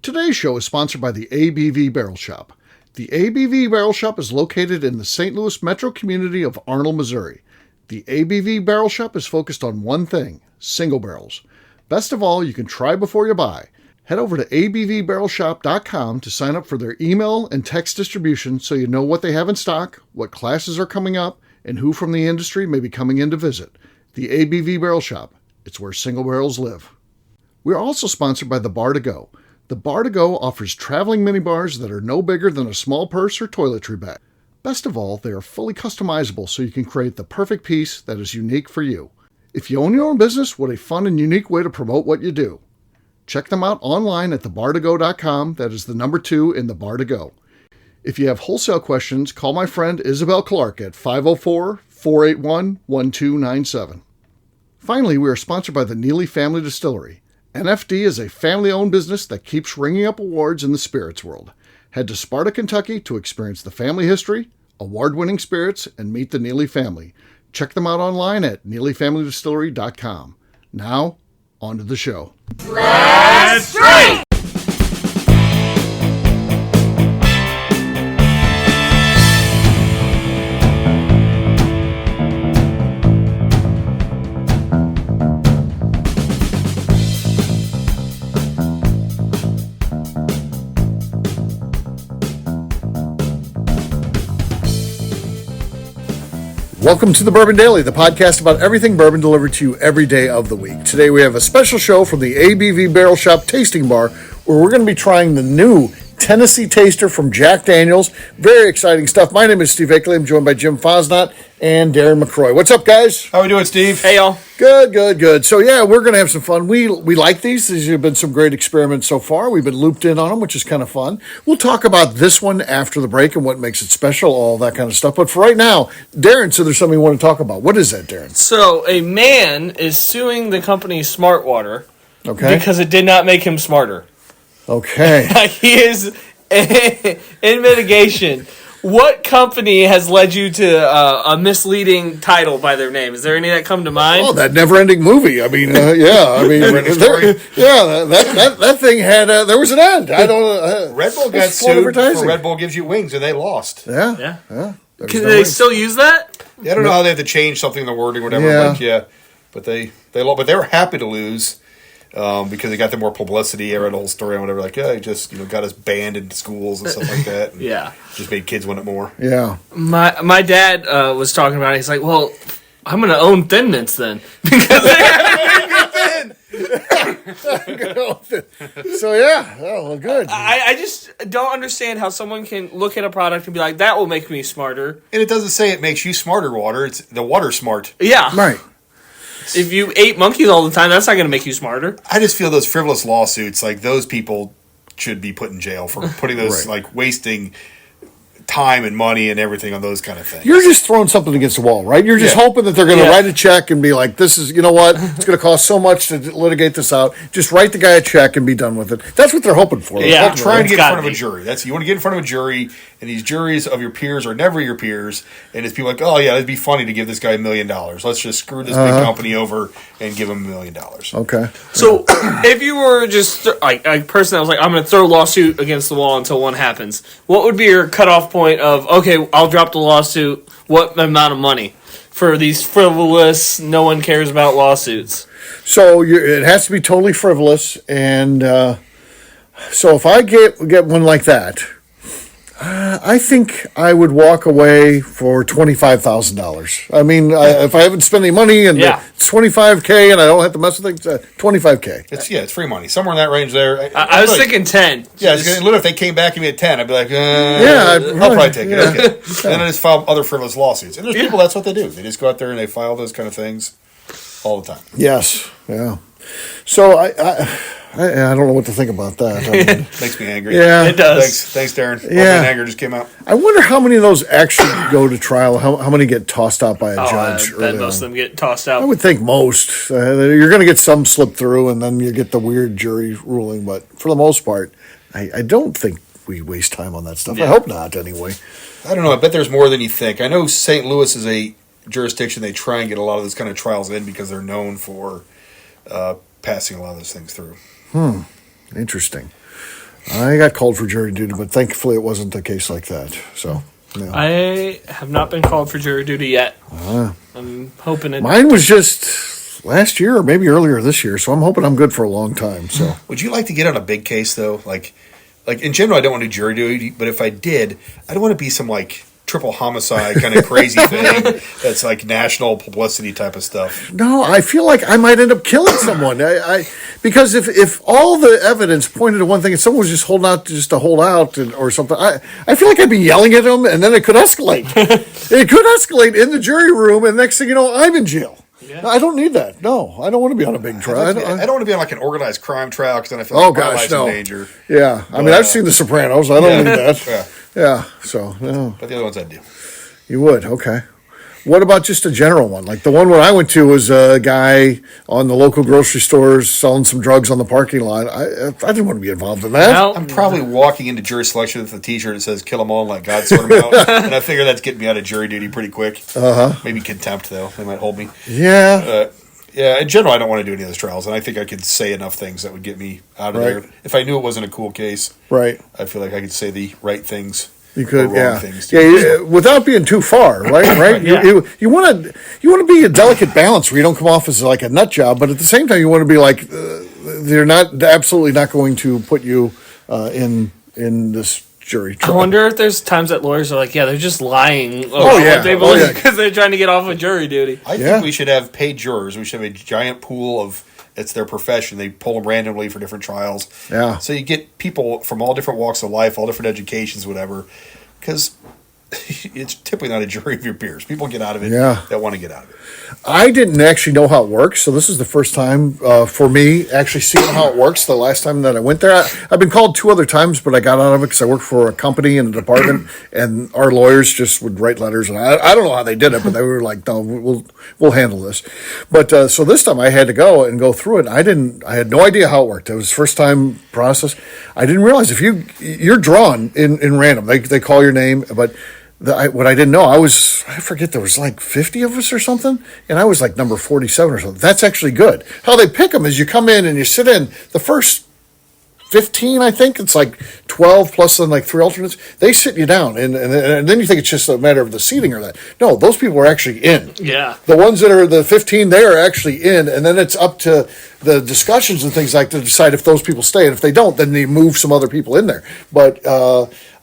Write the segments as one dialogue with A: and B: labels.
A: Today's show is sponsored by the ABV Barrel Shop. The ABV Barrel Shop is located in the St. Louis metro community of Arnold, Missouri. The ABV Barrel Shop is focused on one thing, single barrels. Best of all, you can try before you buy. Head over to abvbarrelshop.com to sign up for their email and text distribution so you know what they have in stock, what classes are coming up, and who from the industry may be coming in to visit. The ABV Barrel Shop. It's where single barrels live. We are also sponsored by the Bar to Go. The Bar to Go offers traveling minibars that are no bigger than a small purse or toiletry bag. Best of all, they are fully customizable so you can create the perfect piece that is unique for you. If you own your own business, what a fun and unique way to promote what you do. Check them out online at thebar2go.com. That is the number 2 in the Bar to Go. If you have wholesale questions, call my friend Isabel Clark at 504-481-1297. Finally, we are sponsored by the Neely Family Distillery. NFD is a family-owned business that keeps ringing up awards in the spirits world. Head to Sparta, Kentucky to experience the family history, award-winning spirits, and meet the Neely family. Check them out online at neelyfamilydistillery.com. Now, on to the show.
B: Let's drink!
A: Welcome to the Bourbon Daily, the podcast about everything bourbon delivered to you every day of the week. Today we have a special show from the ABV Barrel Shop Tasting Bar where we're going to be trying the new Tennessee Taster from Jack Daniel's. Very exciting stuff. My name is Steve Akeley. I'm joined by Jim Fosnot and Darren McCroy. What's up, guys?
C: How we doing, Steve?
B: Hey, y'all.
A: Good. So, yeah, we're going to have some fun. We like these. These have been some great experiments so far. We've been looped in on them, which is kind of fun. We'll talk about this one after the break and what makes it special, all that kind of stuff. But for right now, Darren said there's something you want to talk about. What is that, Darren?
B: So, a man is suing the company Smartwater because it did not make him smarter.
A: Okay.
B: He is in mitigation. What company has led you to a misleading title by their name? Is there any that come to mind?
A: Oh, that never-ending movie. I mean, that thing had there was an end. I don't.
C: Red Bull got sued for Red Bull gives you wings, and they lost.
A: Yeah.
B: Can they still use that?
C: Yeah, I don't know how they have to change something in the wording or whatever. But they were happy to lose. Because they got the more publicity. I read the whole story on whatever. Like, he just got us banned in schools and stuff like that. And just made kids want it more.
A: Yeah.
B: My dad was talking about it. He's like, well, I'm going to own Thin Mints then because
A: So good.
B: I just don't understand how someone can look at a product and be like, that will make me smarter.
C: And it doesn't say it makes you smarter. Water. It's the water smart.
B: Yeah.
A: Right.
B: If you ate monkeys all the time, that's not going to make you smarter.
C: I just feel those frivolous lawsuits, like those people should be put in jail for putting those, like wasting time and money and everything on those kind of things.
A: You're just throwing something against the wall, right? You're just hoping that they're going to write a check and be like, this is, you know what, it's going to cost so much to litigate this out. Just write the guy a check and be done with it. That's what they're hoping for.
B: Yeah.
C: They're trying to get in front of a jury. You want to get in front of a jury, and these juries of your peers are never your peers, and it's people like, oh, yeah, it'd be funny to give this guy $1 million. Let's just screw this big company over and give him $1 million.
A: Okay.
B: So if you were just like a person that was like, I'm going to throw a lawsuit against the wall until one happens, what would be your cutoff point of, okay, I'll drop the lawsuit, what amount of money for these frivolous, no one cares about lawsuits?
A: So it has to be totally frivolous, and so if I get one like that, I think I would walk away for $25,000. I mean, if I haven't spent any money and it's $25K and I don't have to mess with things, $25K.
C: It's free money. Somewhere in that range there.
B: I was thinking 10.
C: Yeah, literally if they came back and me at 10, I'd be like,
A: I'll
C: probably take it. Okay. Then I just file other frivolous lawsuits. And there's people, that's what they do. They just go out there and they file those kind of things all the time.
A: Yes, yeah. So I don't know what to think about that. I mean,
C: makes me angry.
A: Yeah,
B: it does.
C: Thanks, Darren.
A: Yeah,
C: anger just came out.
A: I wonder how many of those actually go to trial. How many get tossed out by a judge?
B: I bet most of them get tossed out.
A: I would think most. You're going to get some slip through, and then you get the weird jury ruling. But for the most part, I don't think we waste time on that stuff. Yeah. I hope not, anyway.
C: I don't know. I bet there's more than you think. I know St. Louis is a jurisdiction they try and get a lot of those kind of trials in because they're known for passing a lot of those things through.
A: Interesting. I got called for jury duty, but thankfully it wasn't a case like that. So, yeah.
B: I have not been called for jury duty yet. I'm hoping it.
A: Mine was just last year or maybe earlier this year, so I'm hoping I'm good for a long time. So,
C: Would you like to get on a big case though? Like in general, I don't want to do jury duty, but if I did, I don't want to be some like triple homicide kind of crazy thing that's like national publicity type of stuff.
A: no, I feel like I might end up killing someone. Because if all the evidence pointed to one thing and someone was just holding out just to hold out or something, I feel like I'd be yelling at them and then it could escalate. It could escalate in the jury room, and next thing you know, I'm in jail. Yeah. I don't need that. No, I don't want to be on a big trial.
C: I don't want to be on like an organized crime trial because then I feel like my life's in danger.
A: Yeah, I mean, I've seen The Sopranos. I don't need that. Yeah, so. Yeah.
C: But the other ones I do.
A: You would, okay. What about just a general one? Like the one where I went to was a guy on the local grocery stores selling some drugs on the parking lot. I didn't want to be involved in that.
B: Well,
C: I'm probably walking into jury selection with a T-shirt that says "Kill 'em all, let God sort 'em out," and I figure that's getting me out of jury duty pretty quick. Maybe contempt though; they might hold me.
A: Yeah.
C: Yeah. In general, I don't want to do any of those trials, and I think I could say enough things that would get me out of there. If I knew it wasn't a cool case,
A: right?
C: I feel like I could say the right things.
A: You could,
C: wrong things
A: without being too far, right? Right. You want to be a delicate balance where you don't come off as like a nut job, but at the same time, you want to be like they're not absolutely not going to put you in this jury trial.
B: I wonder if there's times that lawyers are like, they're just lying. Because they're trying to get off of jury duty.
C: I think we should have paid jurors. We should have a giant pool of. It's their profession. They pull them randomly for different trials.
A: Yeah.
C: So you get people from all different walks of life, all different educations, whatever. Because it's typically not a jury of your peers. People get out of it that want to get out of it.
A: I didn't actually know how it works, so this is the first time for me actually seeing how it works. The last time that I went there, I've been called 2 other times, but I got out of it because I worked for a company in a department, and our lawyers just would write letters, and I don't know how they did it, but they were like, "No, we'll handle this." But so this time I had to go through it. And I had no idea how it worked. It was the first time process. I didn't realize if you're drawn in random, they call your name, but. What I didn't know, I forget, there was like 50 of us or something, and I was like number 47 or something. That's actually good. How they pick them is you come in and you sit in the first 15, I think. It's like 12 plus then like 3 alternates. They sit you down, and then you think it's just a matter of the seating or that. No, those people are actually in.
B: Yeah.
A: The ones that are the 15, they are actually in, and then it's up to the discussions and things like to decide if those people stay, and if they don't, then they move some other people in there. But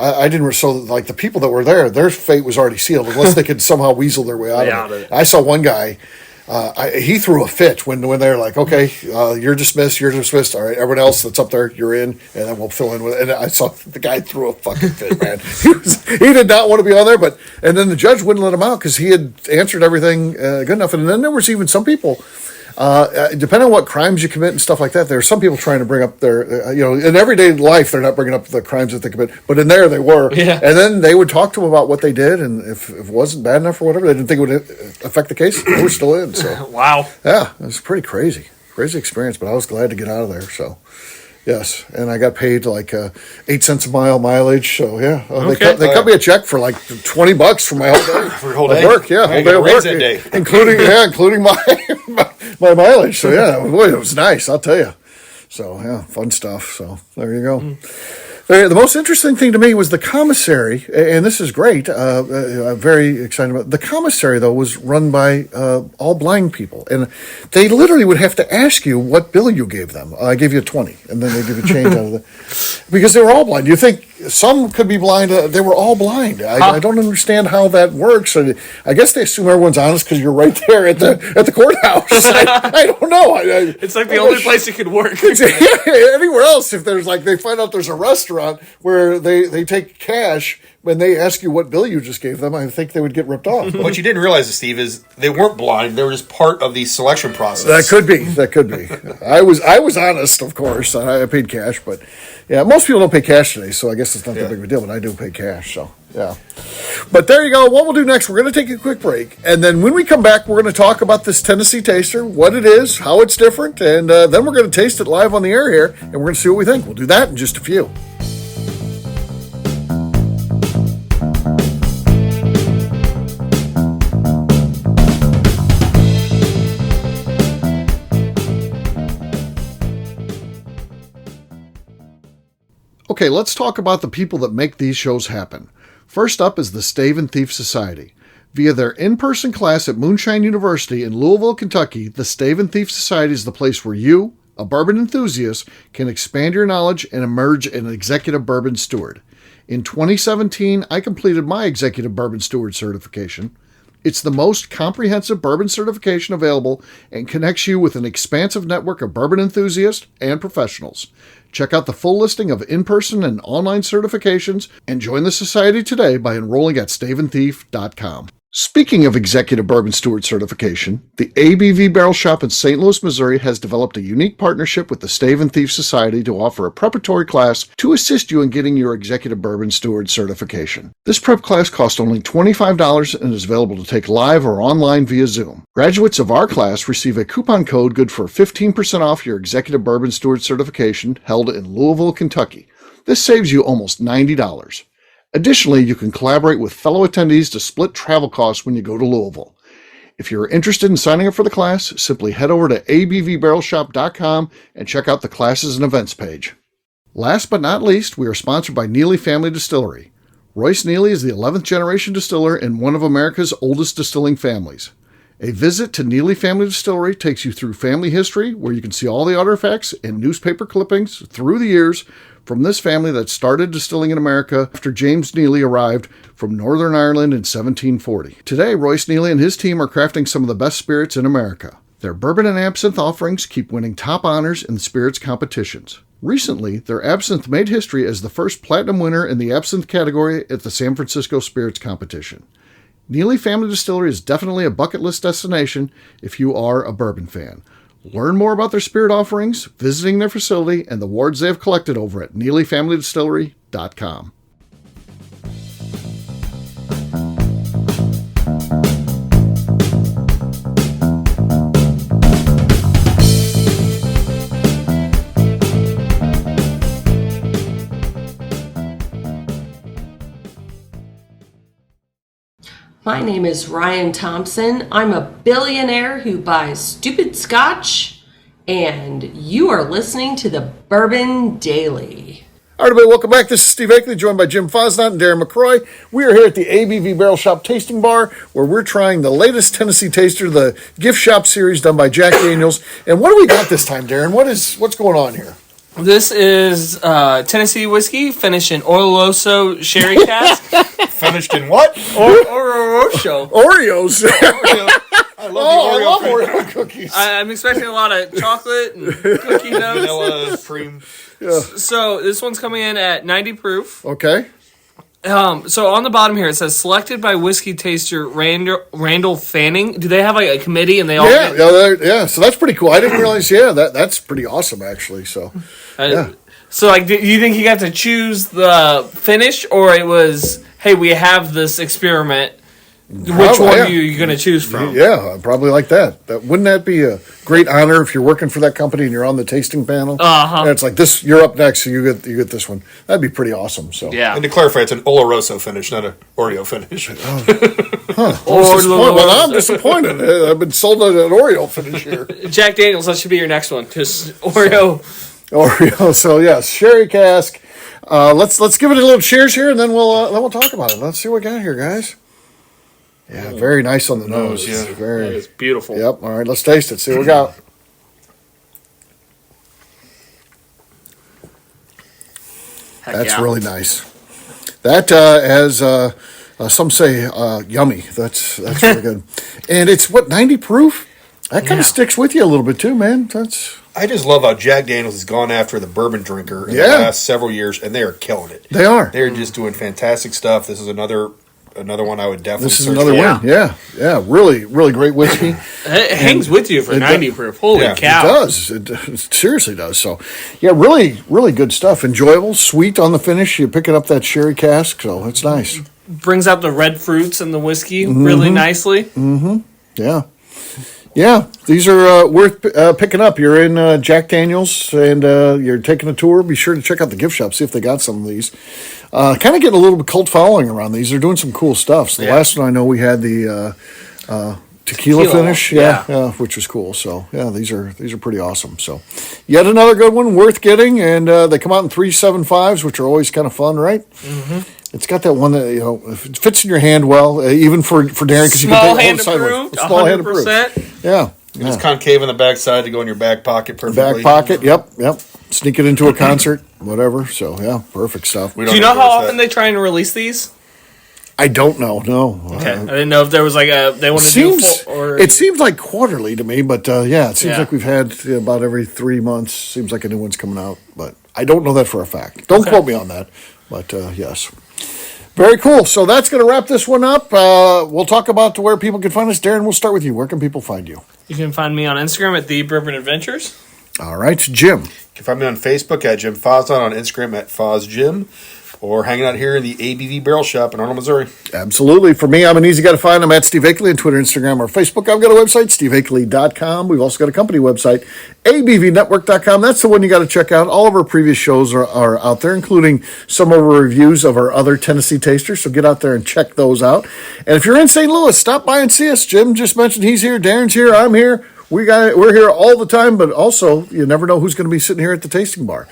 A: I didn't. So like the people that were there, their fate was already sealed unless they could somehow weasel their way out of it. I saw one guy. He threw a fit when they're like, "Okay, you're dismissed. You're dismissed. All right, everyone else that's up there, you're in, and then we'll fill in with." And I saw the guy threw a fucking fit, man. He did not want to be on there, and then the judge wouldn't let him out because he had answered everything good enough. And then there was even some people. Depending on what crimes you commit and stuff like that, there are some people trying to bring up their, in everyday life, they're not bringing up the crimes that they commit, but in there they were.
B: Yeah.
A: And then they would talk to them about what they did, and if it wasn't bad enough or whatever, they didn't think it would affect the case, they were still in. So
B: wow.
A: Yeah, it was pretty crazy experience, but I was glad to get out of there. So yes, and I got paid like 8 cents a mile mileage. So yeah, they cut me a check for like $20 for my whole day.
C: For your whole day?
A: Work, yeah, whole day of work, that day. including my mileage. So yeah, boy, it was nice. I'll tell you. So yeah, fun stuff. So there you go. The most interesting thing to me was the commissary, and this is great. I'm very excited about it. The commissary, though, was run by all blind people, and they literally would have to ask you what bill you gave them. I gave you a 20, and then they give you change out of it because they were all blind. You think some could be blind? They were all blind. I don't understand how that works. I guess they assume everyone's honest because you're right there at the courthouse. I don't know.
B: It's like the only place it could work.
A: Anywhere else, if there's like they find out there's a restaurant where they take cash when they ask you what bill you just gave them, I think they would get ripped off.
C: What you didn't realize, Steve, is they weren't blind. They were just part of the selection process.
A: That could be. I was honest, of course. I paid cash, but yeah, most people don't pay cash today, so I guess it's not that big of a deal. But I do pay cash, so yeah. But there you go. What we'll do next, we're going to take a quick break, and then when we come back, we're going to talk about this Tennessee Taster, what it is, how it's different, and then we're going to taste it live on the air here, and we're going to see what we think. We'll do that in just a few. Okay, let's talk about the people that make these shows happen. First up is the Stave and Thief Society. Via their in-person class at Moonshine University in Louisville, Kentucky, the Stave and Thief Society is the place where you, a bourbon enthusiast, can expand your knowledge and emerge an executive bourbon steward. In 2017, I completed my executive bourbon steward certification. It's the most comprehensive bourbon certification available and connects you with an expansive network of bourbon enthusiasts and professionals. Check out the full listing of in-person and online certifications and join the society today by enrolling at staveandthief.com. Speaking of Executive Bourbon Steward certification, the ABV Barrel Shop in St. Louis, Missouri has developed a unique partnership with the Stave and Thief Society to offer a preparatory class to assist you in getting your Executive Bourbon Steward certification. This prep class costs only $25 and is available to take live or online via Zoom. Graduates of our class receive a coupon code good for 15% off your Executive Bourbon Steward certification held in Louisville, Kentucky. This saves you almost $90. Additionally, you can collaborate with fellow attendees to split travel costs when you go to Louisville. If you're interested in signing up for the class, simply head over to abvbarrelshop.com and check out the classes and events page. Last but not least, we are sponsored by Neely Family Distillery. Royce Neely is the 11th generation distiller in one of America's oldest distilling families. A visit to Neely Family Distillery takes you through family history, where you can see all the artifacts and newspaper clippings through the years from this family that started distilling in America after James Neely arrived from Northern Ireland in 1740. Today, Royce Neely and his team are crafting some of the best spirits in America. Their bourbon and absinthe offerings keep winning top honors in spirits competitions. Recently, their absinthe made history as the first platinum winner in the absinthe category at the San Francisco Spirits Competition. Neely Family Distillery is definitely a bucket list destination if you are a bourbon fan. Learn more about their spirit offerings, visiting their facility, and the awards they have collected over at neelyfamilydistillery.com.
D: My name is Ryan Thompson. I'm a billionaire who buys stupid scotch, and you are listening to the Bourbon Daily.
A: All right, everybody, welcome back. This is Steve Akeley, joined by Jim Fosnot and Darren McCroy. We are here at the ABV Barrel Shop Tasting Bar, where we're trying the latest Tennessee Taster, the gift shop series done by Jack Daniels. And what do we got this time, Darren? What's going on here?
B: This is Tennessee whiskey finished in Oloroso sherry cask.
C: Finished in what?
B: Oloroso.
A: Oreos.
C: I love
A: Oreo cookies.
B: I'm expecting a lot of chocolate and cookie notes.
C: Vanilla cream.
A: Yeah.
B: So this one's coming in at 90 proof.
A: Okay.
B: So on the bottom here it says selected by whiskey taster Randall Fanning. Do they have like a committee and they all?
A: Yeah. So that's pretty cool. I didn't realize. Yeah, that's pretty awesome actually. So. Yeah.
B: So like, do you think he got to choose the finish, or it was, hey, we have this experiment? Which one are you going to choose from?
A: Yeah, probably like that. Wouldn't that be a great honor if you're working for that company and you're on the tasting panel? And it's like this. You're up next, so you get this one. That'd be pretty awesome. So
B: yeah.
C: And to clarify, it's an Oloroso finish, not an Oreo finish.
A: Well, I'm disappointed. I've been sold an Oreo finish here.
B: Jack Daniels, that should be your next one. Just Oreo.
A: So yes, sherry cask. Let's give it a little cheers here, and then we'll talk about it. Let's see what we got here, guys. Yeah, very nice on the nose. Yeah,
B: That is beautiful.
A: Yep. All right, let's taste it. See what we got. That's really nice. That as some say, yummy. That's really good. And it's 90 proof. That kind of sticks with you a little bit too, man.
C: I just love how Jack Daniels has gone after the bourbon drinker in the last sevevel years, and they are killing it.
A: They are.
C: They're just doing fantastic stuff. This is another one I would definitely.
A: This is another one. Yeah. Really, really great whiskey.
B: It hangs with you for 90 proof. Holy cow!
A: It does. It seriously does. So, yeah, really, really good stuff. Enjoyable, sweet on the finish. You're picking up that sherry cask, so it's nice.
B: Brings out the red fruits in the whiskey really nicely.
A: Mm-hmm. Yeah. Yeah, these are worth picking up. You're in Jack Daniels and you're taking a tour. Be sure to check out the gift shop, see if they got some of these. Kind of getting a little bit cult following around these. They're doing some cool stuff. So the last one I know we had the tequila finish. Yeah, which is cool. So yeah, these are pretty awesome. So yet another good one worth getting, and they come out in 375s, which are always kind of fun, right? Mm-hmm. It's got that one that, if it fits in your hand well, even for Darren, because you can take it
B: approved, small hand approved.
A: Yeah.
C: It's concave on the backside to go in your back pocket perfectly.
A: Back pocket, yep. Sneak it into a concert, whatever. So, yeah, perfect stuff.
B: Do you know how often they try and release these?
A: I don't know, no.
B: Okay. I didn't know if there was they want to do full, or...
A: It seems like quarterly to me, but it seems like we've had about every 3 months, seems like a new one's coming out, but I don't know that for a fact. Don't quote me on that, but yes. Very cool. So that's going to wrap this one up. We'll talk about where people can find us. Darren, we'll start with you. Where can people find you?
B: You can find me on Instagram at The Bourbon Adventures.
A: All right. Jim.
C: You can find me on Facebook at Jim Fosdon, on Instagram at FozJim, or hanging out here in the ABV Barrel Shop in Arnold, Missouri.
A: Absolutely. For me, I'm an easy guy to find. I'm at Steve Akeley on Twitter, Instagram, or Facebook. I've got a website, steveakeley.com. We've also got a company website, abvnetwork.com. That's the one you got to check out. All of our previous shows are out there, including some of our reviews of our other Tennessee tasters. So get out there and check those out. And if you're in St. Louis, stop by and see us. Jim just mentioned he's here. Darren's here. I'm here. We're here all the time, but also you never know who's going to be sitting here at the tasting bar.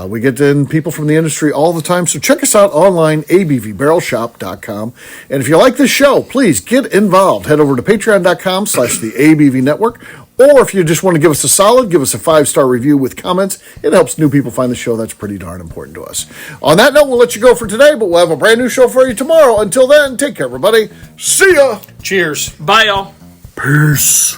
A: We get in people from the industry all the time, so check us out online, abvbarrelshop.com. And if you like this show, please get involved. Head over to patreon.com/the Network, or if you just want to give us a solid, give us a 5-star review with comments. It helps new people find the show. That's pretty darn important to us. On that note, we'll let you go for today, but we'll have a brand new show for you tomorrow. Until then, take care, everybody. See ya.
C: Cheers.
B: Bye, y'all.
A: Peace.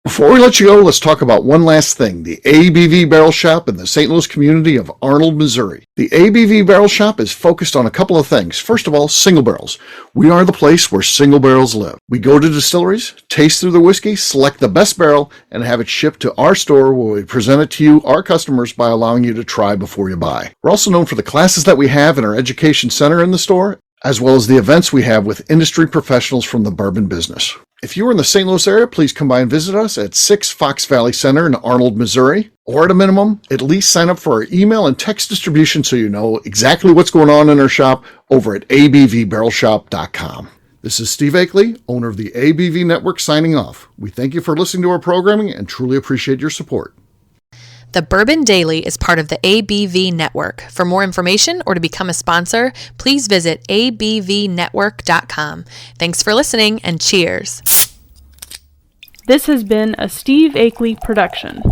A: Before we let you go, let's talk about one last thing. The ABV Barrel Shop in the St. Louis community of Arnold, Missouri. The ABV Barrel Shop is focused on a couple of things. First of all, single barrels. We are the place where single barrels live. We go to distilleries, taste through the whiskey, select the best barrel, and have it shipped to our store where we present it to you, our customers, by allowing you to try before you buy. We're also known for the classes that we have in our education center in the store, as well as the events we have with industry professionals from the bourbon business. If you are in the St. Louis area, please come by and visit us at 6 Fox Valley Center in Arnold, Missouri. Or at a minimum, at least sign up for our email and text distribution so you know exactly what's going on in our shop over at abvbarrelshop.com. This is Steve Akeley, owner of the ABV Network, signing off. We thank you for listening to our programming and truly appreciate your support.
E: The Bourbon Daily is part of the ABV Network. For more information or to become a sponsor, please visit abvnetwork.com. Thanks for listening, and cheers.
F: This has been a Steve Akeley production.